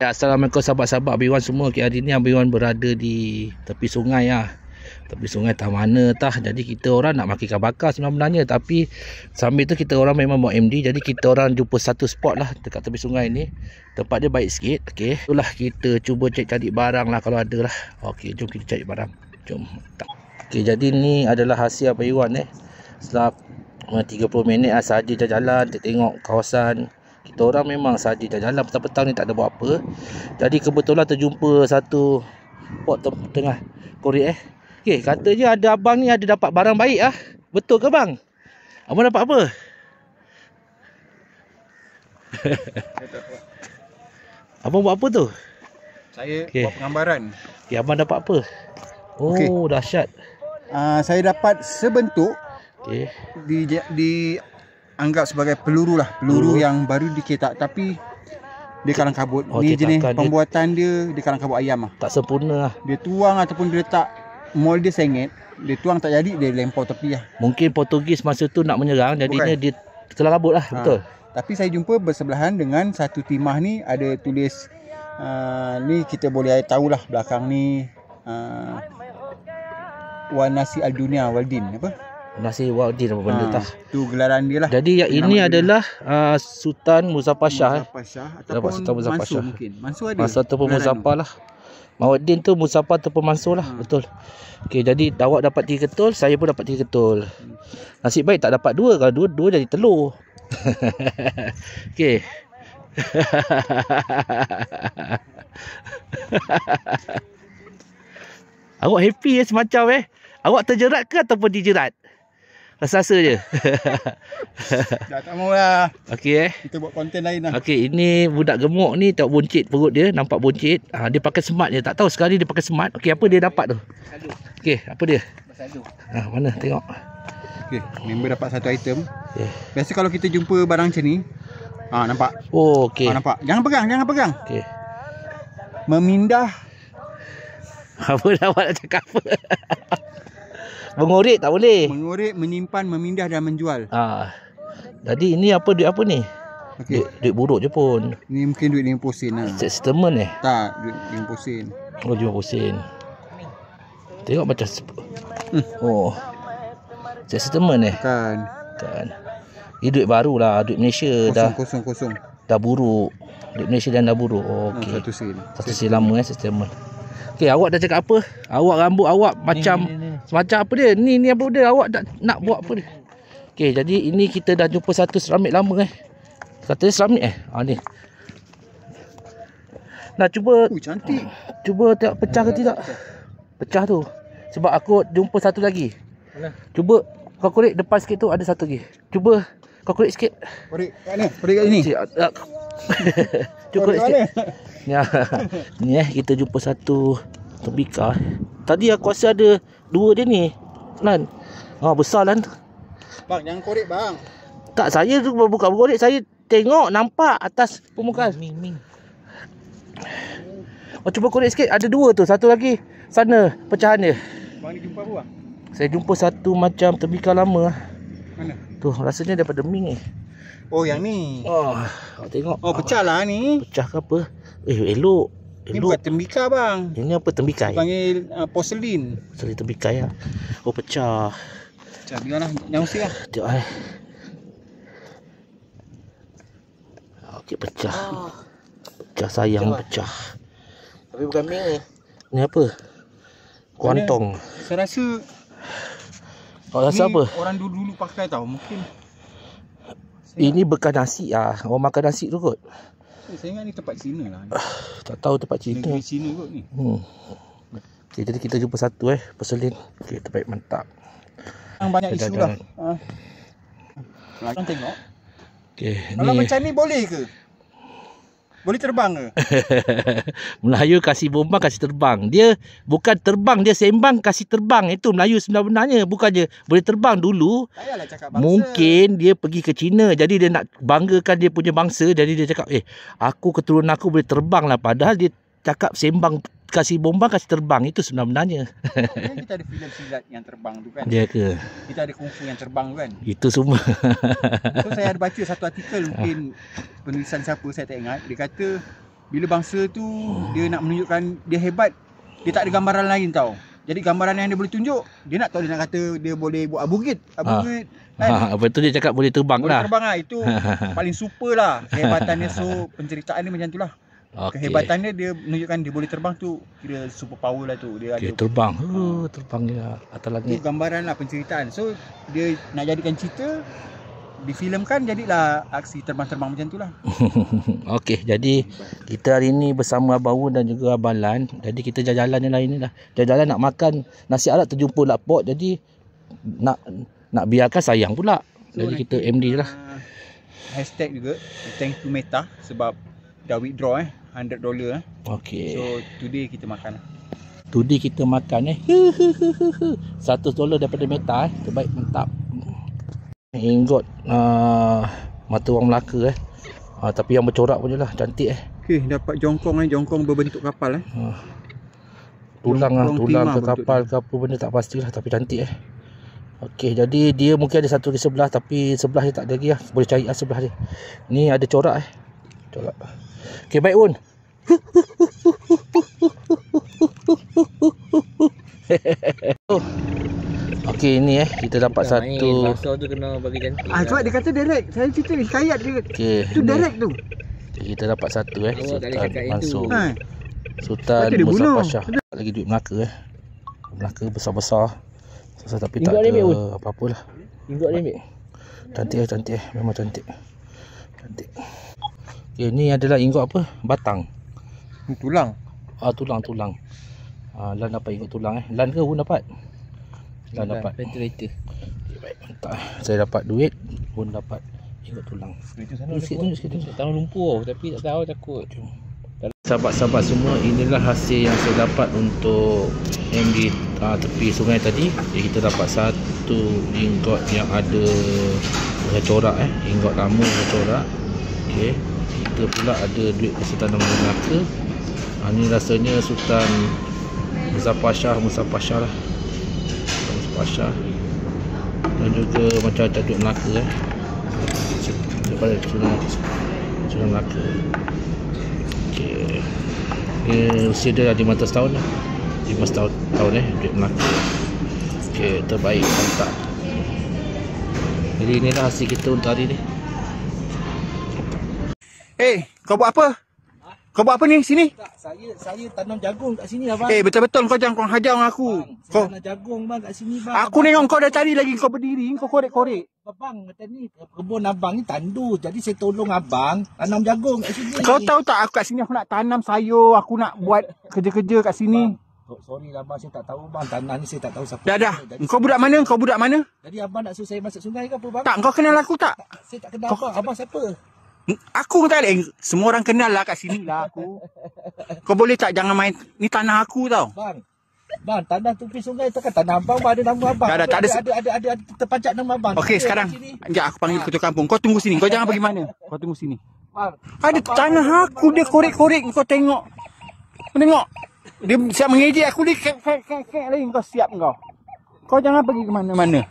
Ya, Assalamualaikum sahabat-sahabat Abiwan semua. Hari ni Abiwan berada di tepi sungai lah. Tepi sungai tak mana tah. Jadi kita orang nak maki ikan bakar sebenarnya. Tapi sambil tu kita orang memang bawa MD. Jadi kita orang jumpa satu spot lah dekat tepi sungai ni. Tempat dia baik sikit. Okey. Itulah kita cuba cari barang lah kalau ada lah. Okey, jom kita cari barang. Jom. Okey, jadi ni adalah hasil Abiwan Setelah 30 minit lah sahaja jalan-jalan. Tengok kawasan. Kita orang memang sahaja jalan petang-petang ni tak ada buat apa. Jadi kebetulan terjumpa satu pot tengah korek Okey, katanya ada abang ni ada dapat barang baik ah. Betul ke bang? Abang dapat apa? Abang buat apa tu? Saya buat penggambaran. Okey, abang dapat apa? Oh, dahsyat. Saya dapat sebentuk dianggap sebagai peluru lah. Peluru yang baru diketak tapi dia kalang kabut. Ni jenis pembuatan dia kalang kabut ayam lah. Tak sempurna lah. Dia tuang ataupun dia letak mold dia sengit. Dia tuang tak jadi, dia lempar tepi lah. Mungkin Portugis masa tu nak menyerang. Jadinya dia kalang kabut lah. Betul. Tapi saya jumpa bersebelahan dengan satu timah ni. Ada tulis ni kita boleh tahulah belakang ni Wanasi Al-Dunia Waldin apa? Nasi Waldin apa benda tah. Tu gelaran dia lah. Jadi yang ini adalah Sultan Muzaffar Shah. Ataupun Mansur mungkin. Mansur ada. Mansur ataupun Muzaffar lah. Mawadin tu Muzaffar ataupun Mansur lah. Betul. Okey, jadi awak dapat 3 ketul, saya pun dapat 3 ketul. Nasib baik tak dapat 2. Kalau 2 jadi telur. Okey. Awak happy semacam Awak terjerat ke ataupun dijerat? Rasa-rasa je. Dah tak mau lah. Okey Kita buat konten lain lah. Okey, ini budak gemuk ni tengok buncit perut dia, nampak buncit. Dia pakai smart je. Tak tahu sekali dia pakai smart. Okey, apa dia dapat tu? Okey, apa dia? Mana tengok. Okey, member dapat satu item. Biasa kalau kita jumpa barang macam ni, nampak. Oh, okey. Nampak. Jangan pegang. Okey. Memindah. Apa dah awak nak cakap apa? Mengorek tak boleh. Mengorek, menyimpan, memindah dan menjual. Jadi ini apa duit apa ni? Okay. Duit buruk je pun. Ni mungkin duit 50 sen lah. Settlement Tak, duit 50 sen. Oh, 50 sen. Tengok macam oh. Settlement Kan. Ini duit baru lah. Duit Malaysia kosong. dah buruk. Duit Malaysia dah buruk. Oh, okey. 1 sen. 1 sen lama settlement. Okey, awak dah cakap apa? Awak rambut awak macam semacam apa dia? Ni apa dia? Awak nak buat apa dia? Okey, jadi ini kita dah jumpa satu seramik lama Katanya seramik ni. Nah, cuba cantik. Cuba tengok pecah ke tidak? Pecah tu. Sebab aku jumpa satu lagi. Mana? Cuba kau korek depan sikit tu, ada satu lagi. Cuba kau korek sikit. Korek kat mana? Korek kat sini. Cuba korek sikit. Ni kita jumpa satu tembikar. Tadi aku rasa ada 2 dia ni. Lan. Besar Lan. Bang, jangan korek bang. Tak, saya tu buka korek, saya tengok nampak atas permukaan. Ming. Cuba korek sikit. Ada 2 tu. Satu lagi sana pecahan dia. Bang ni jumpa apa? Saya jumpa satu macam tembikar lama. Mana? Tu rasanya daripada Ming Oh, yang ni. Tengok. Pecah lah ni. Pecah ke apa? Elok. Ni bukan tembikar bang. Ini apa tembikar? Panggil porselin. Porselin tembikar ya. Oh, pecah. Pecah biarlah, jangan usik lah. Tengok Okey, pecah. Pecah sayang pecah. Tapi bukan Ming ni. Ni apa? Kuantong. Saya rasa apa? Orang dulu pakai tau. Mungkin ini bekas nasi Orang makan nasi tu kot. Saya ingat ni tempat Cina lah. Tak tahu tempat Cina. Negeri Cina kot ni. Okay, jadi kita jumpa satu porselin. Okey, terbaik, mantap. Banyak isu lah. Korang tengok. Okay, kalau macam ni boleh ke? Boleh terbang ke? Melayu kasih bombang kasih terbang. Dia bukan terbang, dia sembang kasih terbang. Itu Melayu sebenarnya. Bukannya boleh terbang dulu. Cakap bangsa. Mungkin dia pergi ke China. Jadi dia nak banggakan dia punya bangsa. Jadi dia cakap aku keturunan aku boleh terbang lah. Padahal dia cakap sembang kasih bombang kasih terbang. Itu sebenarnya. Kita ada filem silat yang terbang tu kan. Dia ke? Kita ada kungfu yang terbang tu kan. Itu semua. So saya ada baca satu artikel, mungkin penulisan siapa saya tak ingat. Dia kata Bila bangsa tu dia nak menunjukkan dia hebat, dia tak ada gambaran lain tau. Jadi gambaran yang dia boleh tunjuk, dia nak tahu, dia nak kata dia boleh buat bukit kan. Betul dia cakap boleh terbang boleh lah. Terbang lah, itu paling super lah kehebatannya. So penceritaan dia macam tu lah. Kehebatannya dia menunjukkan dia boleh terbang tu, kira super power lah tu. Dia ada terbang. Terbang dia atas langit. Itu gambaran lah, penceritaan. So dia nak jadikan cerita, difilmkan, jadilah aksi terbang-terbang macam tu lah. Okey, jadi kita hari ni bersama Abang Wun dan juga Abang Lan. Jadi kita jalan-jalan yang lain ni lah. Jalan-jalan nak makan nasi Arab, terjumpa lapok. Jadi nak biarkan sayang pula. So, jadi kita MD lah. Hashtag juga thank you Meta sebab dah withdraw $100. Okey. So today kita makan. Today kita makan $100 daripada Meta terbaik, mantap. Ingot mata orang Melaka tapi yang bercorak punya lah, cantik Okey, dapat jongkong jongkong berbentuk kapal tulang ke kapal ke apa benda tak pastilah, tapi cantik Okey, jadi dia mungkin ada satu di sebelah, tapi sebelah dia tak ada lagi boleh cari sebelah dia. Ni ada corak corak. Okey, baik Wun. Okey, ni kita dapat satu. Masa tu kena bagi cantik. Sebab dia kata direct. Saya cerita hikayat dia. Okey. Tu direct tu. Kita dapat satu Sultan Mansur. Sultan Musa Pasha. Lagi duit Melaka Melaka besar-besar. Tapi tak ada apa-apalah. Ingot dia ambil. Cantik memang cantik. Okey, ni adalah ingot apa? Batang. Tulang. Tulang. Lan dapat ingot tulang Lan ke Wun dapat? Lan dapat ventilator. Baik, mantap. Saya dapat duit, Wun dapat ingot tulang. Sikit tanah lumpur tapi tak tahu, takut. Sahabat-sahabat semua, inilah hasil yang saya dapat untuk MD tepi sungai tadi. Jadi kita dapat satu ingot yang ada corak ingot lama corak. Okey, kita pula ada duit Sultan Melaka. Ni rasanya Sultan Musa Pasha lah. Pasha dan juga macam ada duit Melaka daripada Sultan Melaka. Okey, usia dia dah 15 tahun lah. 15 tahun duit Melaka. Okey, terbaik, mantap. Jadi inilah hasil kita untuk hari ni. Kau buat apa? Kau buat apa ni sini? Tak, saya tanam jagung kat sini abang. Betul-betul kau jangan hajar dengan aku. Kau tanam jagung bang kat sini bang. Aku tengok kau dah tadi lagi kau berdiri, kau korek-korek. Abang kata ni kebun abang ni tandus. Jadi saya tolong abang tanam jagung kat sini. Kau tahu tak aku kat sini aku nak tanam sayur, aku nak buat kerja-kerja kat sini. Sorry lah bang, saya tak tahu bang, tanah ni saya tak tahu siapa. Dah. Kau budak mana? Kau budak mana? Jadi abang nak suruh saya masuk sungai ke apa bang? Tak, kau kenal aku tak? Saya tak kenal abang. Abang siapa? Aku tak ada. Semua orang kenal lah kat sini lah aku. Kau boleh tak jangan main. Ni tanah aku tau. Bang, tanah tepi sungai tu kan tanah abang, ada nama abang. Tak ada. Ada terpancak nama abang. Okey, sekarang. Sekejap aku panggil ketua kampung. Kau tunggu sini. Kau jangan pergi mana. Kau tunggu sini. Bang, ada tanah aku, dia korek-korek. Kau tengok. Dia siap mengejek aku, dia kek lagi. Kau siap kau. Kau jangan pergi ke mana-mana.